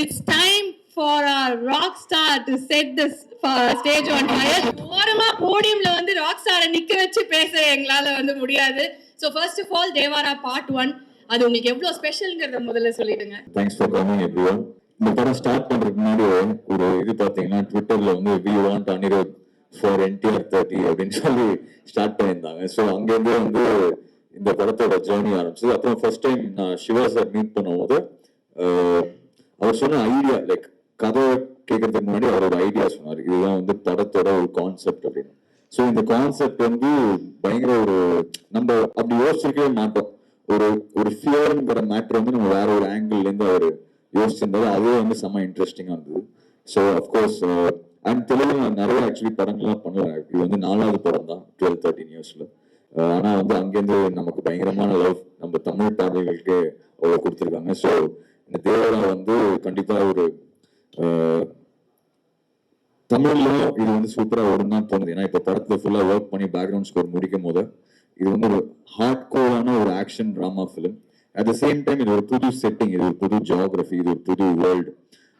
it's time for our rock star to set this stage on fire. ஓரமா போடியம்ல வந்து rock ஸ்டாரை நிக்க வச்சு பேச எங்களால வந்து முடியாது. So first of all, Devara part 1 அது உங்களுக்கு எவ்வளவு ஸ்பெஷல்ங்கறத முதல்ல சொல்லிடுங்க. Thanks for coming everyone. இந்த படம் ஸ்டார்ட் பண்றதுக்கு முன்னாடி ஒரு இது பாத்தீங்கன்னா ட்விட்டர்ல வந்து we want Anirudh for NTR 30 அப்படின்னு சொல்லி ஸ்டார்ட் பண்ணியிருந்தாங்க. ஸோ அங்கேருந்து வந்து இந்த படத்தோட ஜேர்னி ஆரம்பிச்சது. அப்புறம் ஃபர்ஸ்ட் டைம் நான் சிவா சார் மீட் பண்ணும்போது அவர் சொன்ன ஐடியா லைக் கதை கேட்கறதுக்கு முன்னாடி அவரோட ஐடியா சொன்னார். இதுதான் வந்து படத்தோட ஒரு கான்செப்ட் அப்படின்னு. ஸோ இந்த கான்செப்ட் வந்து பயங்கர ஒரு நம்ம அப்படி யோசிச்சிருக்கவே மாட்டோம். ஒரு ஃபியர்ங்கிற மேட்டர் வந்து நம்ம வேற ஒரு ஆங்கிள் இருந்து அவர் யோசிச்சிருந்தாரு. அதே வந்து செம்ம இன்ட்ரெஸ்டிங்கா இருந்தது. ஸோ அஃப்கோர்ஸ் அண்ட் தெலுங்கு நான் நிறைய ஆக்சுவலி படங்கள்லாம் பண்ணுவேன். இது வந்து 4வது படம் தான் 12-13 இயர்ஸ்ல. ஆனா வந்து அங்கேருந்து நமக்கு பயங்கரமான லவ் நம்ம தமிழ் பாடல்களுக்கு அவ்வளோ கொடுத்துருக்காங்க. ஸோ இந்த தேவரா வந்து கண்டிப்பா ஒரு தமிழ்ல இது வந்து சூப்பரா வரும்னு தான் தோணுது. ஏன்னா இப்ப படத்துல ஃபுல்லா ஒர்க் பண்ணி பேக்ரவுண்ட் ஸ்கோர் முடிக்கும் போது இது வந்து ஒரு ஹார்ட் கோரான ஒரு action drama film. At the same time இது ஒரு புது செட்டிங், இது ஒரு புது ஜியோகிராஃபி, இது ஒரு புது வேர்ல்டு.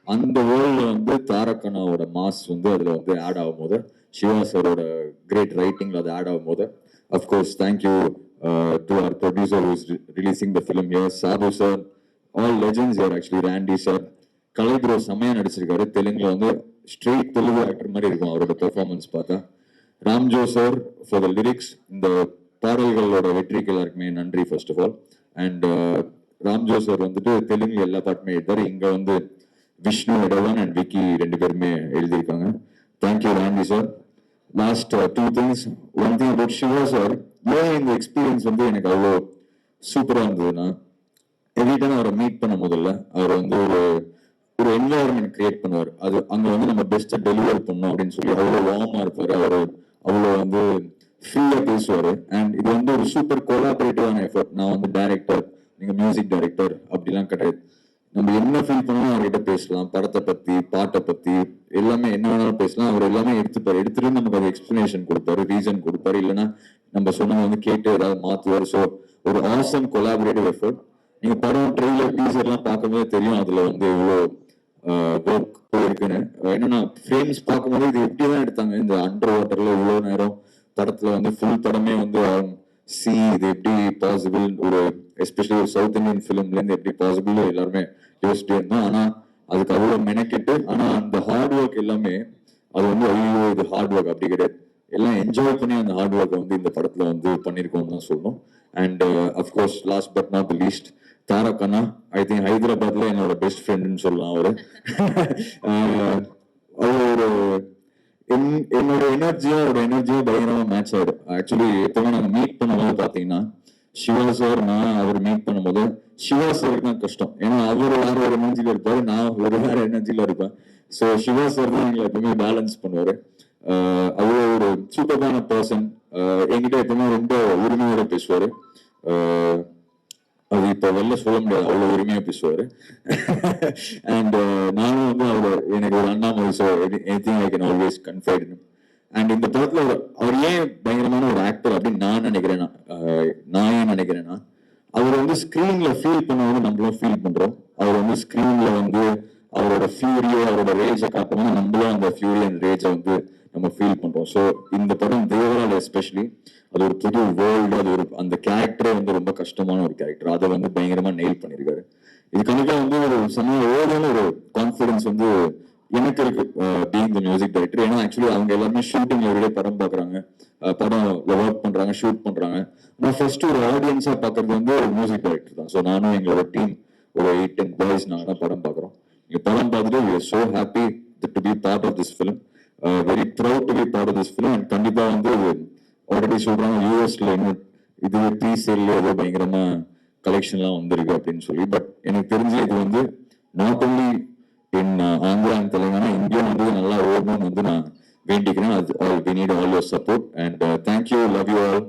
அந்த வேர்ல்ட்ல வந்து தாரக்கண்ணாவோட மாஸ் வந்து அதுல வந்து ஆட் ஆகும் போது, சிவா சாரோட கிரேட் ரைட்டிங்ல அது ஆட் ஆகும் போது, அஃப்கோர்ஸ் தேங்க்யூ டு அவர் producer who is releasing the film here, Sadhu sir, all legends here actually. Randy sir, Kalai bro செம்மையா நடிச்சிருக்காரு. தெலுங்குல வந்து ஸ்ட்ரெயிட் தெலுங்கு ஆக்டர் மாதிரி இருக்கும் அவரோட பெர்ஃபார்மன்ஸ் பார்த்தா. Ramjo sir for the lyrics. இந்த பாடல்களோட வெற்றிக்கு எல்லாருக்குமே நன்றி first of all. And Ramjo sir வந்துட்டு தெலுங்கு எல்லா பாட்டுமே எழுதாரு. இங்க வந்து விஷ்ணு எடவன் அண்ட் விக்கி 2 பேருமே எழுதியிருக்காங்க. Thank you Randy sir. Last 2 things. One thing about Siva sir, ஏன் இந்த எக்ஸ்பீரியன்ஸ் வந்து எனக்கு அவ்வளோ சூப்பராக இருந்ததுன்னா, எவ்ரி டைம் அவரை மீட் பண்ண முதல்ல அவர் வந்து ஒரு என்வாயர்மெண்ட் கிரியேட் பண்ணுவார். அது அங்க வந்து நம்ம பெஸ்ட்டை டெலிவர் பண்ணோம் அப்படின்னு சொல்லி அவ்வளோ வார்மா இருப்பாரு. அவர் அவ்வளோ வந்து ஃப்ரீயா பேசுவாரு. அண்ட் இது வந்து ஒரு சூப்பர் கொலாபரேட்டிவான எஃபர்ட். நான் வந்து டைரக்டர், நீங்க மியூசிக் டைரக்டர் அப்படிலாம் கிடையாது. நம்ம என்ன ஃபீல் பண்ணணும் அவர்கிட்ட பேசலாம். படத்தை பத்தி, பாட்டை பத்தி எல்லாமே என்ன வேணாலும் பேசலாம். அவர் எல்லாமே எடுத்துட்டு நமக்கு அது எக்ஸ்பிளனேஷன் கொடுப்பாரு, ரீசன் கொடுப்பாரு. இல்லைன்னா நம்ம சொன்னதை வந்து கேட்டு ஏதாவது மாத்துவாரு. ஸோ ஒரு ஆசம் கொலாபரேட்டிவ் எஃபர்ட். நீங்க படம் ட்ரெய்லர் டீசர் எல்லாம் பார்க்கும்போது தெரியும் அதுல வந்து இவ்வளோ ஒர்க் இருக்குன்னு. என்னன்னா ஃப்ரேம்ஸ் பார்க்கும்போது இது எப்படிதான் எடுத்தாங்க இந்த அண்டர் வாட்டர்ல இவ்வளோ நேரம் படத்துல வந்து ஃபுல் படமே வந்து இது எப்படி பாசிபிள், ஒரு எஸ்பெஷலி ஒரு சவுத் இந்தியன் ஃபிலிம்ல இருந்து எப்படி பாசிபிள் எல்லாருமே யோசிச்சுட்டே இருந்தோம். ஆனா அதுக்கு அவ்வளோ மெனக்கிட்டு, ஆனா அந்த ஹார்ட் ஒர்க் எல்லாமே அது வந்து ஐயோ இது ஹார்ட் ஒர்க் அப்படி கிடையாது. எல்லாம் என்ஜாய் பண்ணி அந்த ஹார்ட் ஒர்க்கை வந்து இந்த படத்துல வந்து பண்ணியிருக்கோம்னு தான் சொல்லணும். And of course last but not the least, தாரக்கண்ணா ஐ திங்க் ஹைதராபாத்ல என்னோட பெஸ்ட் ஃப்ரெண்ட்னு சொல்லலாம். அவரு ஒரு என்னோட எனர்ஜியும் பயங்கரமா மேட்ச் ஆயிடும். ஆக்சுவலி எப்பவுமே நாங்க மீட் பண்ணும்போது பாத்தீங்கன்னா சிவா சார் நான் அவர் மீட் பண்ணும்போது சிவா சாருக்கு தான் கஷ்டம். ஏன்னா அவர் வேற ஒரு எனர்ஜில இருப்பாரு, நான் ஒரு வேற எனர்ஜில இருப்பேன். ஸோ சிவா சார் தான் எங்களை எப்பவுமே பேலன்ஸ் பண்ணுவாரு. அவ்வளோ ஒரு சூப்பரான பர்சன். என்கிட்ட எப்பவுமே ரொம்ப உரிமையோட பேசுவாரு. அது இப்ப வெளில சொல்ல முடியாது, அவ்வளவு உரிமையா பேசுவாரு. அண்ட் நானும் வந்து எனக்கு ஒரு அண்ணா மாதிரி, so anything I can always confide. And இந்த படத்துல அவர் ஏன் பயங்கரமான ஒரு ஆக்டர் அப்படின்னு நான் ஏன் நினைக்கிறேன்னா அவர் வந்து ஸ்கிரீன்ல ஃபீல் பண்ணும்போது நம்மளும் ஃபீல் பண்றோம். அவர் வந்து ஸ்கிரீன்ல வந்து அவரோட ஃபியூரியோ அவரோட ரேஜை காட்டும்போது நம்மளும் அந்த ஃபியூரி அண்ட் ரேஜை வந்து நம்ம ஃபீல் பண்றோம். ஸோ இந்த படம் தேவரால் எஸ்பெஷலி அது ஒரு புது வேர்ல்டு, அது ஒரு அந்த கேரக்டரே வந்து ரொம்ப கஷ்டமான ஒரு கேரக்டர். அதை வந்து பயங்கரமா நெயில் பண்ணியிருக்காரு. இது கண்டிப்பா வந்து ஒரு சமயம் ஓடான ஒரு கான்ஃபிடன்ஸ் வந்து எனக்கு இருக்கு பீயிங் த மியூசிக் டைரக்டர். ஏன்னா ஆக்சுவலி அவங்க எல்லாருமே ஷூட்டிங் எவ்ரிடே படம் பார்க்குறாங்க, படம் ஒர்க் பண்றாங்க, ஷூட் பண்றாங்க. நான் ஃபர்ஸ்ட் ஒரு ஆடியன்ஸா பார்க்கறது வந்து ஒரு மியூசிக் டைரக்டர் தான். ஸோ நானும் எங்களோட டீம் ஒரு 8-10 பாய்ஸ் நாங்கள் தான் படம் பார்க்குறோம். இங்க படம் பார்த்துட்டு we are so happy to be part of this film, very proud to be part of this film. And கண்டிப்பா வந்து ஆல்ரெடி சொல்றாங்க யூஎஸ்ல இன்னும் இது ப்ரீசேல்ல ஏதோ பயங்கரமா கலெக்ஷன்லாம் வந்திருக்கு அப்படின்னு சொல்லி. பட் எனக்கு தெரிஞ்சு இது வந்து not only in Andhra and Telangana, India வந்து நல்லா ஓடணும்னு வந்து நான் வேண்டிக்கிறேன். அது we need all your support and thank you, love you all,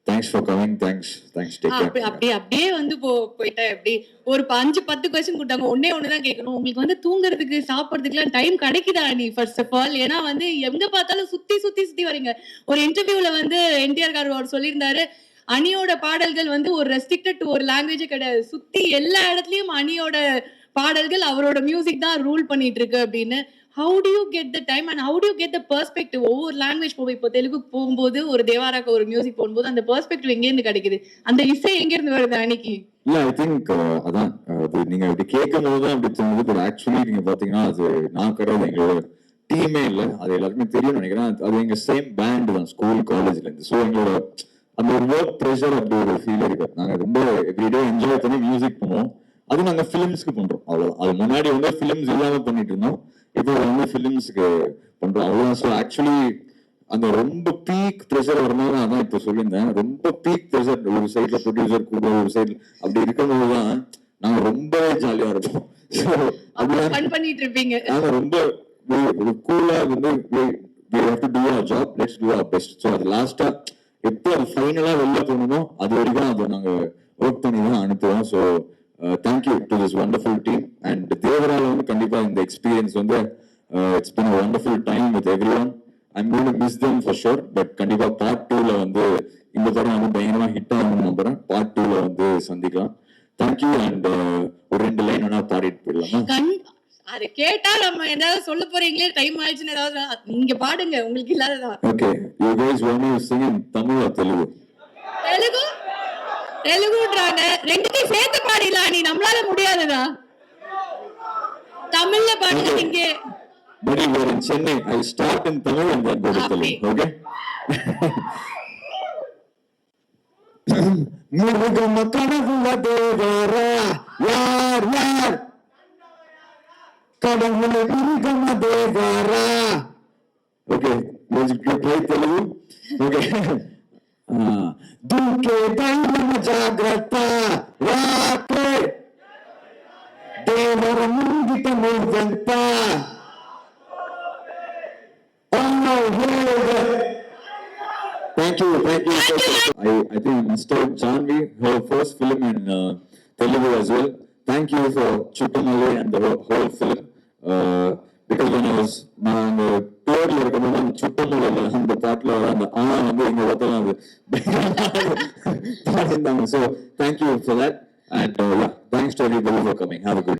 thanks for coming, thanks take care. அப்படியே வந்து போயிட்டா எப்படி ஒரு 5-10 क्वेश्चन கொடுத்தாங்க. ஒண்ணுதான் கேட்கணும், உங்களுக்கு வந்து தூங்குறதுக்கு சாப்பிடுறதுக்குலாம் டைம் கிடைக்குதா நீ ஃபர்ஸ்ட் ஆஃப் ஆல்? ஏன்னா வந்து எங்க பார்த்தாலும் சுத்தி வரீங்க. ஒரு இன்டர்வியூல வந்து என்டிஆர் கார் அவர் சொல்லியிருந்தாரு, அணியோட பாடல்கள் வந்து ஒரு ரெஸ்ட்ரிக்டட் டு ஒரு லாங்குவேஜே கிடையாது, சுத்தி எல்லா இடத்துலயும் அணியோட பாடல்கள் அவரோட மியூசிக் தான் ரூல் பண்ணிட்டு இருக்கு அப்படின்னு. How to you get the time and how to you get the perspective? ஒவ்வொரு லாங்குவேஜ் போகும், இப்போ தெலுங்குக்கு போகும்போது ஒரு தேவாராக்கு ஒரு மியூசிக் போகும்போது அந்த பெர்ஸ்பெக்டிவ் எங்க இருந்து கிடைக்குது? அந்த இசை எங்க இருந்து வருது அன்னைக்கு? இல்ல ஐ திங்க் அதான் அது நீங்க அப்படி கேட்கும் போதுதான் அப்படி தோணுது. பட் ஆக்சுவலி நீங்க பாத்தீங்கன்னா அது நான் கிடையாது, எங்களோட டீமே இல்ல, அது எல்லாருக்குமே தெரியும் நினைக்கிறேன். அது எங்க சேம் பேண்ட் தான் ஸ்கூல் காலேஜ்ல இருந்து. ஸோ எங்களோட அந்த ஒரு ஒர்க் ப்ரெஷர் அப்படி ஒரு ஃபீல் இருக்கு. நாங்க ரொம்ப எவ்ரிடே என்ஜாய் பண்ணி மியூசிக் பண்ணுவோம். அது நாங்க ஃபிலிம்ஸ்க்கு பண்றோம் அவ்வளவுதான். அது முன்னாடி வந்து ஃபிலிம்ஸ் இல்லாம பண்ணிட்டு இருந்தோம், இப்போ வந்து ஃபிலிம்ஸ்க்கு பண்றோம் அவ்வளவுதான். ஸோ ஆக்சுவலி அந்த ரொம்ப பீக் ப்ரெஷர் வரும்போது அதான் இப்ப சொல்லியிருந்தேன், ரொம்ப பீக் ப்ரெஷர் ஒரு சைட்ல ப்ரொடியூசர் கூட ஒரு சைட்ல அப்படி இருக்கும்போதுதான் நாங்க ரொம்ப ஜாலியா இருப்போம். ஃபன் பண்ணிட்டு இருப்பீங்க. நாங்க ரொம்ப கூலா வந்து we have to do our job, let's do our best. So அது லாஸ்டா எப்போ அது ஃபைனலா வெளில போகணுமோ அது வரைக்கும் அதை நாங்க ஒர்க் பண்ணி தான் அனுப்புவோம். So thank you to this wonderful team. And தேவரால வந்து கண்டிப்பா இந்த எக்ஸ்பீரியன்ஸ் வந்து it's been wonderful time with everyone. I'm going to miss them for sure. But கண்டிப்பா பார்ட் 2ல வந்து இந்த படம் வந்து பயங்கரமா ஹிட் ஆகணும்னு நம்புறேன். பார்ட் 2ல வந்து சந்திக்கலாம். தேங்க்யூ. அண்ட் ஒரு 2 லைன் வேணா பாடிட்டு போயிடலாமா? அது கேட்டா நம்ம ஏதாவது சொல்ல போறீங்களே, டைம் ஆயிடுச்சுன்னு ஏதாவது நீங்க பாடுங்க, உங்களுக்கு இல்லாததான். Okay, you guys want me to sing in Tamil or Telugu? தெலுங்குன்றாங்க, ரெண்டுத்தையும் சேர்த்து பாடிடலாம். நீ நம்மளால முடியாதுடா, தமிழ்ல பாடுங்க நீங்க. But we are in Chennai. I'll start in Tamil and then go to Telugu. Okay? முருகம கனவுல தேவரா யார் யார் கடவுள முருகம Devara. Okay, let's try Telugu. Okay. దూకే ధైర్యం జాగ్రత్త రాకే దేవర ముంగిట నువ్వెంత. Thank you. I think Mr. Janvi, her first film in Telugu as well. Thank you for Chuttamale and the whole film. Because when I was நான் டூர்ல இருக்கும்போது அந்த சுட்டமலை அந்த பாட்டுல அந்த வந்து இங்க பார்த்தலாம் அது பாடிருந்தாங்க. So thank you for that. And thanks to everybody for coming. Have a good